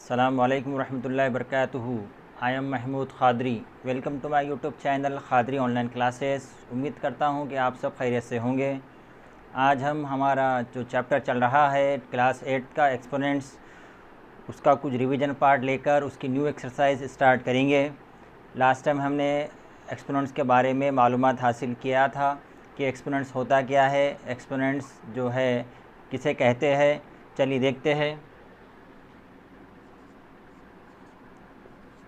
अस्सलामु अलैकुम रहमतुल्लाहि वबरकातुहू। I am Mahmood Qadri. Welcome to my YouTube channel Qadri online classes. उम्मीद करता हूँ कि आप सब खैरियत से होंगे। आज हम हमारा जो चैप्टर चल रहा है क्लास 8 का एक्सपोनेंट्स, उसका कुछ रिवीजन पार्ट लेकर उसकी न्यू एक्सरसाइज स्टार्ट करेंगे। लास्ट टाइम हमने एक्सपोनेंट्स के बारे में मालूमात हासिल किया था कि एक्सपोनेंट्स होता क्या है, एक्सपोनेंट्स जो है किसे कहते हैं। चलिए देखते हैं।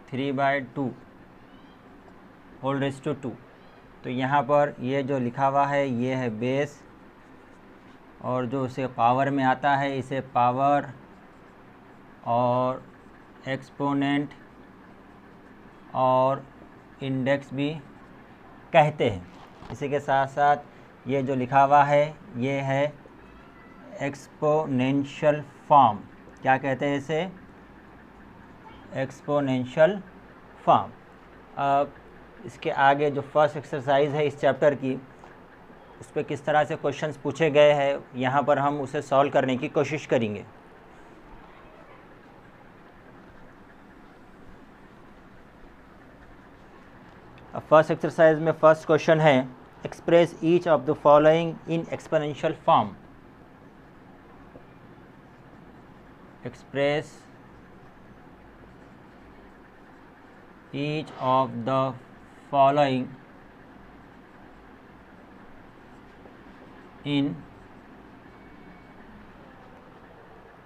3/2 होल रेज़ टू 2। तो यहाँ पर ये जो लिखा हुआ है ये है बेस, और जो उसे पावर में आता है इसे पावर और एक्सपोनेंट और इंडेक्स भी कहते हैं। इसी के साथ साथ ये जो लिखा हुआ है ये है एक्सपोनेंशियल फॉर्म। क्या कहते हैं इसे? Exponential form. अब इसके आगे जो फर्स्ट एक्सरसाइज है इस चैप्टर की, उस पर किस तरह से क्वेश्चंस पूछे गए हैं यहाँ पर हम उसे सॉल्व करने की कोशिश करेंगे। अब फर्स्ट एक्सरसाइज में फर्स्ट क्वेश्चन है express each of the following in exponential form. Express each of the following in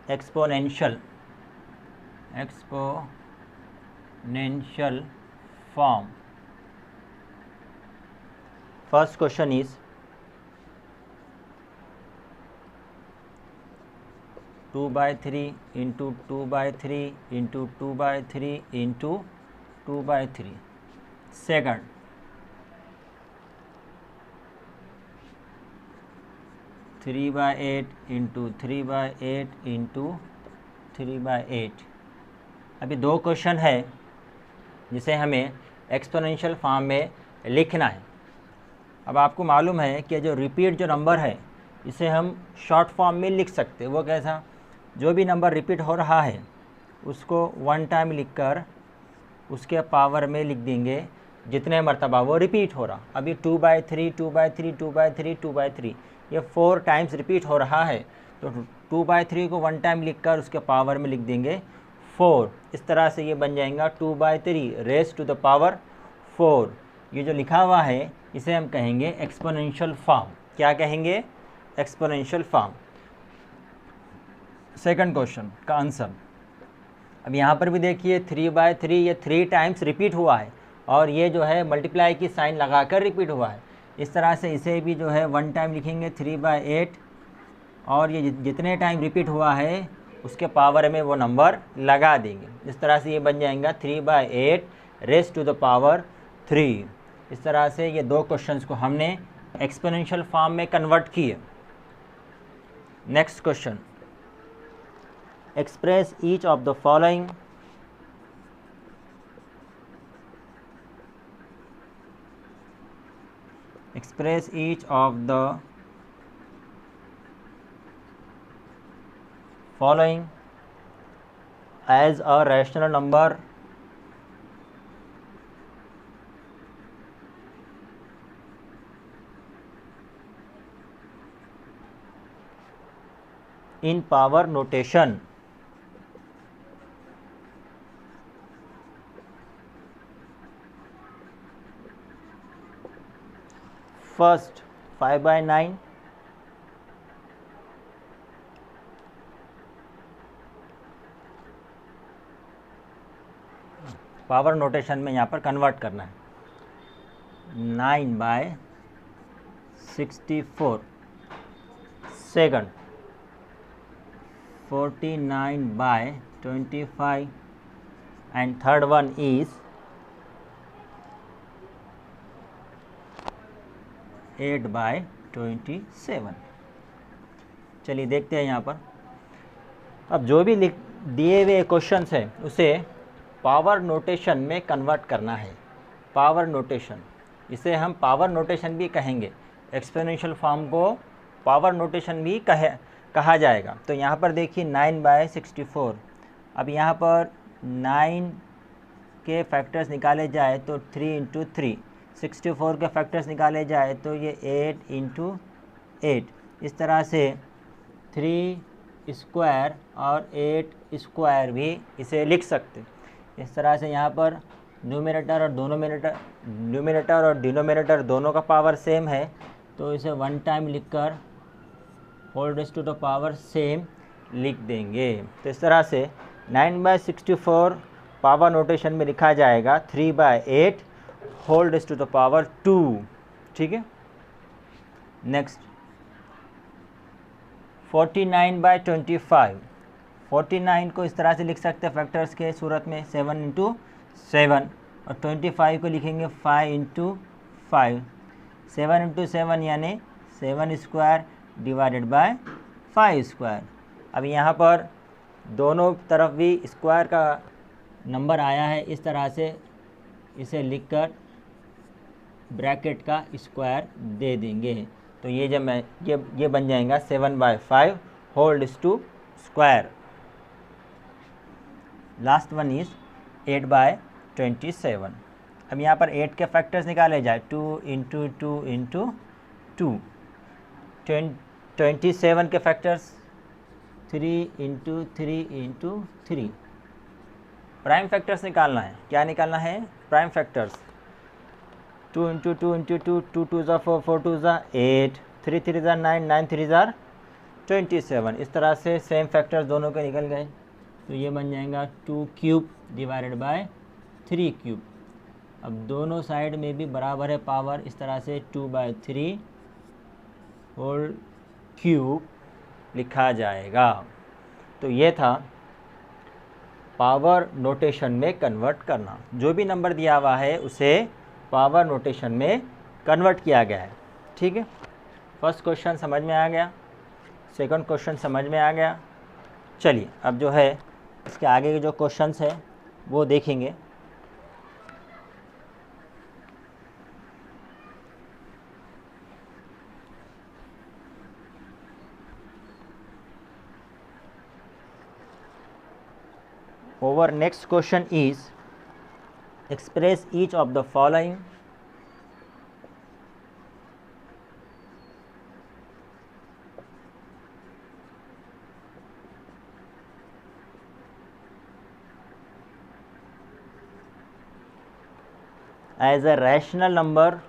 exponential form. First question is 2/3 into 2/3 into 2/3 into 2/3. Second, 3/8 into 3/8 into 3/8। अभी दो क्वेश्चन है जिसे हमें एक्सपोनेंशियल फॉर्म में लिखना है। अब आपको मालूम है कि जो रिपीट जो नंबर है इसे हम शॉर्ट फॉर्म में लिख सकते हैं। वो कैसा? जो भी नंबर रिपीट हो रहा है उसको वन टाइम लिखकर उसके पावर में लिख देंगे जितने मरतबा वो रिपीट हो रहा। अभी 2/3 2/3 2/3 2/3 ये 4 टाइम्स रिपीट हो रहा है, तो 2/3 को वन टाइम लिखकर उसके पावर में लिख देंगे 4। इस तरह से ये बन जाएगा 2/3 रेज़ टू द पावर 4। ये जो लिखा हुआ है इसे हम कहेंगे एक्सपोनेंशियल फॉर्म। क्या कहेंगे? Exponential form. सेकंड क्वेश्चन का आंसर। अब यहाँ पर भी देखिए 3/3 ये 3 टाइम्स रिपीट हुआ है, और ये जो है मल्टीप्लाई की साइन लगाकर रिपीट हुआ है। इस तरह से इसे भी जो है वन टाइम लिखेंगे 3/8, और ये जितने टाइम रिपीट हुआ है उसके पावर में वो नंबर लगा देंगे। इस तरह से ये बन जाएगा 3/8 रेज़ टू द पावर 3। इस तरह से ये दो क्वेश्चंस को हमने एक्सपोनेंशियल फॉर्म में कन्वर्ट किए। Next question, express each of the following as a rational number in power notation. First 5/9, power notation में यहाँ पर कन्वर्ट करना है। 9/64। Second 49/25, and third one is 8/27। चलिए देखते हैं यहाँ पर। अब जो भी दिए हुए क्वेश्चंस हैं उसे पावर नोटेशन में कन्वर्ट करना है। पावर नोटेशन, इसे हम पावर नोटेशन भी कहेंगे। एक्सपोनेंशियल फॉर्म को पावर नोटेशन भी कहा जाएगा। तो यहाँ पर देखिए 9/64, अब यहाँ पर 9 के फैक्टर्स निकाले जाए तो 3 इंटू 3, 64 के फैक्टर्स निकाले जाए तो ये 8 इंटू 8, इस तरह से 3 स्क्वायर और 8 स्क्वायर भी इसे लिख सकते। इस तरह से यहाँ पर न्यूमरेटर और डिनोमिनेटर दोनों का पावर सेम है, तो इसे 1 टाइम लिखकर whole raise to the power same लिख देंगे। तो इस तरह से 9/64 पावर नोटेशन में लिखा जाएगा 3/8 whole raise to the power 2। ठीक है। नेक्स्ट 49/25, 49 को इस तरह से लिख सकते हैं फैक्टर्स के सूरत में 7 इंटू 7, और 25 को लिखेंगे 5 इंटू 5, 7 इंटू 7 यानी 7 स्क्वायर डिवाइडेड बाय 5 स्क्वायर। अब यहाँ पर दोनों तरफ भी स्क्वायर का नंबर आया है, इस तरह से इसे लिखकर ब्रैकेट का स्क्वायर दे देंगे। तो ये जब मैं ये बन जाएगा 7/5 whole raise to square. Last one is 8/27। अब यहाँ पर 8 के फैक्टर्स निकाले जाए 2 इंटू 2 इंटू 2, 27 के factors 3 into 3 into 3। Prime factors निकालना है। क्या निकालना है? Prime factors. 2 इंटू 2 इंटू 2, 2 2 ज़ा 4, 4 2 ज़ा 8, 3 3 ज़ा 9, 9 3 ज़ा 27। इस तरह से सेम फैक्टर्स दोनों के निकल गए। तो ये बन जाएगा 2 क्यूब डिवाइडेड बाय 3 क्यूब। अब दोनों साइड में भी बराबर है पावर, इस तरह से 2/3 होल क्यूब लिखा जाएगा। तो ये था पावर नोटेशन में कन्वर्ट करना। जो भी नंबर दिया हुआ है उसे पावर नोटेशन में कन्वर्ट किया गया है। ठीक है। फर्स्ट क्वेश्चन समझ में आ गया, सेकंड क्वेश्चन समझ में आ गया। चलिए अब जो है इसके आगे के जो क्वेश्चंस है वो देखेंगे। Our next question is express each of the following as a rational number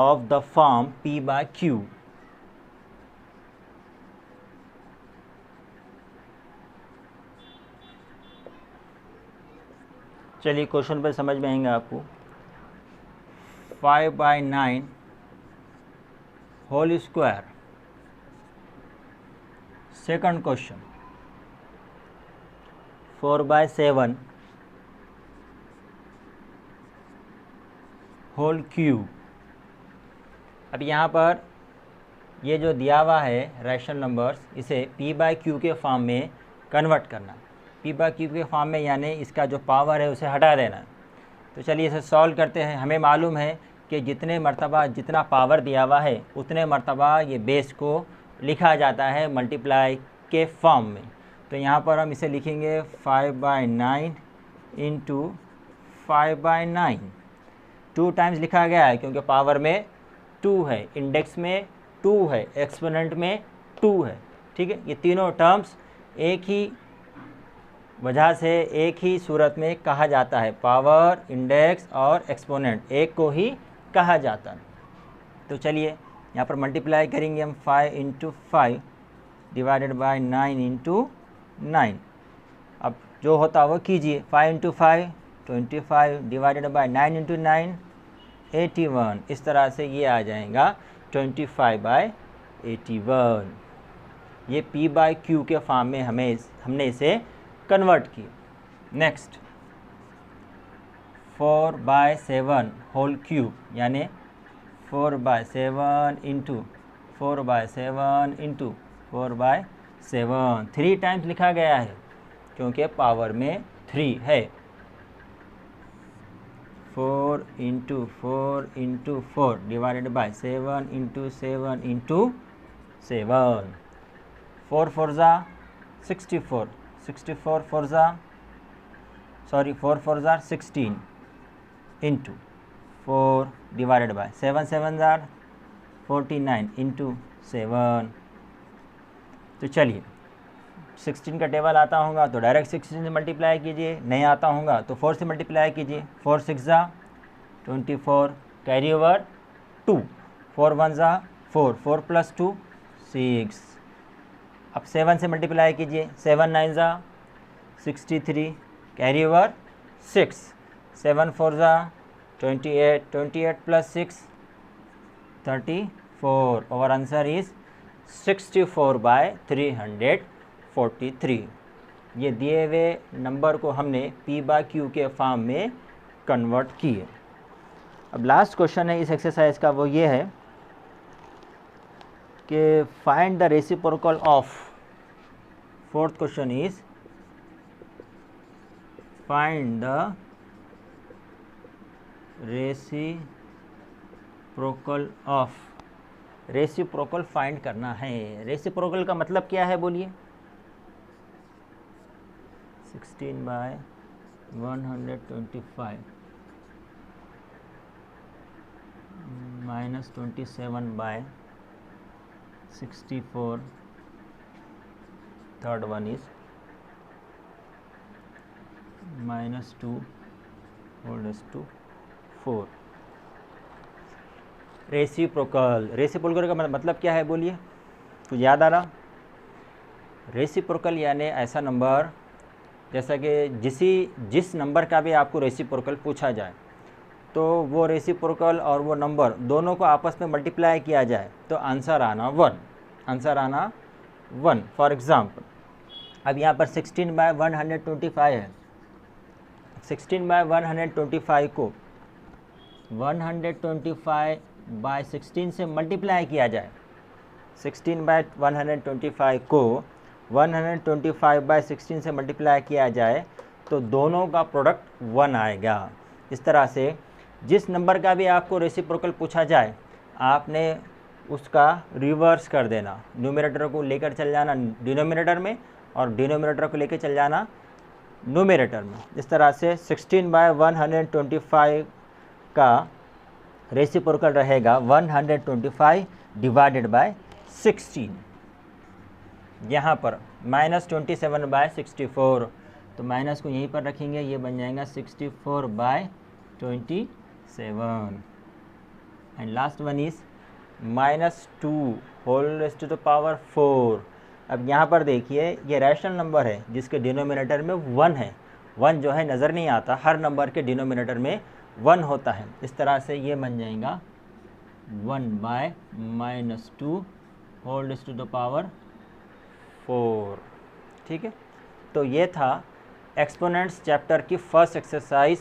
of the form P/Q। चलिए क्वेश्चन पर समझ में आएंगे आपको। 5/9 whole square. Second question 4/7 whole cube. अब यहाँ पर ये जो दिया हुआ है रैशनल नंबर्स, इसे P/Q के फॉर्म में कन्वर्ट करना। P/Q के फॉर्म में यानी इसका जो पावर है उसे हटा देना। तो चलिए इसे सॉल्व करते हैं। हमें मालूम है कि जितने मर्तबा जितना पावर दिया हुआ है उतने मर्तबा ये बेस को लिखा जाता है मल्टीप्लाई के फॉर्म में। तो यहाँ पर हम इसे लिखेंगे 5/9 इंटू 5/9। 2 टाइम्स लिखा गया है क्योंकि पावर में 2 है, इंडेक्स में 2 है, एक्सपोनेंट में 2 है। ठीक है। ये तीनों टर्म्स एक ही वजह से एक ही सूरत में कहा जाता है, पावर, इंडेक्स और एक्सपोनेंट एक को ही कहा जाता है। तो चलिए यहाँ पर मल्टीप्लाई करेंगे हम 5 इंटू 5 डिवाइडेड बाय 9 इंटू 9। अब जो होता वो कीजिए। 5 इंटू 5 25 डिवाइडेड बाय 9 इंटू 9 81। इस तरह से ये आ जाएगा 25/81। ये P/Q के फॉर्म में हमने इसे कन्वर्ट किया। नेक्स्ट 4/7 होल क्यूब यानी 4/7 इंटू 4/7 इंटू 4/7। 3 टाइम्स लिखा गया है क्योंकि पावर में 3 है। 4 into 4 divided by 7 into 7 into 7, 4 4 ज़ा 64, 64 4 ज़ा 16 इंटू 4 डिवाइडेड बाय 7 7 ज़ा 49 इंटू 7। तो चलिए 16 का टेबल आता होगा तो डायरेक्ट 16 से मल्टीप्लाई कीजिए, नहीं आता होगा तो 4 से मल्टीप्लाई कीजिए। 4 6 ज़ा 24, कैरी ओवर 2, 4 1 ज़ा 4, 4 प्लस 2 6। अब 7 से मल्टीप्लाई कीजिए, 7 9 ज़ा 63, कैरी ओवर 6, 7 4 ज़ा 28, 28 प्लस 6 34, और आंसर इज़ 64/343। ये दिए हुए नंबर को हमने P/Q के फॉर्म में कन्वर्ट किए। अब लास्ट क्वेश्चन है इस एक्सरसाइज का, वो ये है कि find the reciprocal of, fourth question is find the reciprocal of, reciprocal find करना है। रेसिप्रोकल का मतलब क्या है बोलिए? 16/125 minus 27/64, third one is -2 whole raise to 4। Reciprocal, reciprocal का मतलब क्या है बोलिए? कुछ याद आ रहा? रेसिप्रोकल यानी ऐसा नंबर जैसा कि जिस नंबर का भी आपको रेसिप्रोकल पूछा जाए तो वो रेसिप्रोकल और वो नंबर दोनों को आपस में मल्टीप्लाई किया जाए तो आंसर आना 1, आंसर आना 1। फॉर एग्ज़ाम्पल अब यहाँ पर 16/125 है, 16/125 को 125/16 से मल्टीप्लाई किया जाए, 16/125 को 125/16 से मल्टीप्लाई किया जाए तो दोनों का प्रोडक्ट 1 आएगा। इस तरह से जिस नंबर का भी आपको रेसिप्रोकल पूछा जाए आपने उसका रिवर्स कर देना, न्यूमरेटर को लेकर चल जाना डिनोमिनेटर में और डिनोमिनेटर को लेकर चल जाना न्यूमरेटर में। इस तरह से 16/125 का रेसिप्रोकल रहेगा 125 डिवाइडेड बाय 16। यहाँ पर -27/64, तो माइनस को यहीं पर रखेंगे, ये बन जाएगा 64/27। And last one is -2 whole raise to the power 4। अब यहाँ पर देखिए ये रैशनल नंबर है जिसके डिनोमिनेटर में 1 है, 1 जो है नज़र नहीं आता, हर नंबर के डिनोमिनेटर में 1 होता है। इस तरह से ये बन जाएगा 1/-2 whole raise to the power 4। ठीक है, तो ये था एक्सपोनेंट्स चैप्टर की फर्स्ट एक्सरसाइज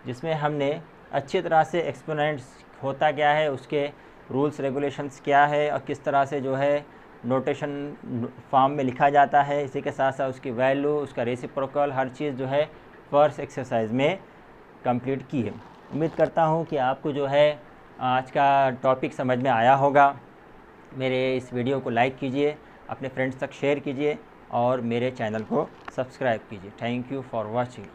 जिसमें हमने अच्छी तरह से एक्सपोनेंट्स होता क्या है, उसके रूल्स रेगुलेशंस क्या है और किस तरह से जो है नोटेशन फॉर्म में लिखा जाता है, इसी के साथ साथ उसकी वैल्यू, उसका रेसिप्रोकल, हर चीज़ जो है फर्स्ट एक्सरसाइज में कंप्लीट की है। उम्मीद करता हूँ कि आपको जो है आज का टॉपिक समझ में आया होगा। मेरे इस वीडियो को लाइक कीजिए, अपने फ्रेंड्स तक शेयर कीजिए और मेरे चैनल को सब्सक्राइब कीजिए। Thank you for watching.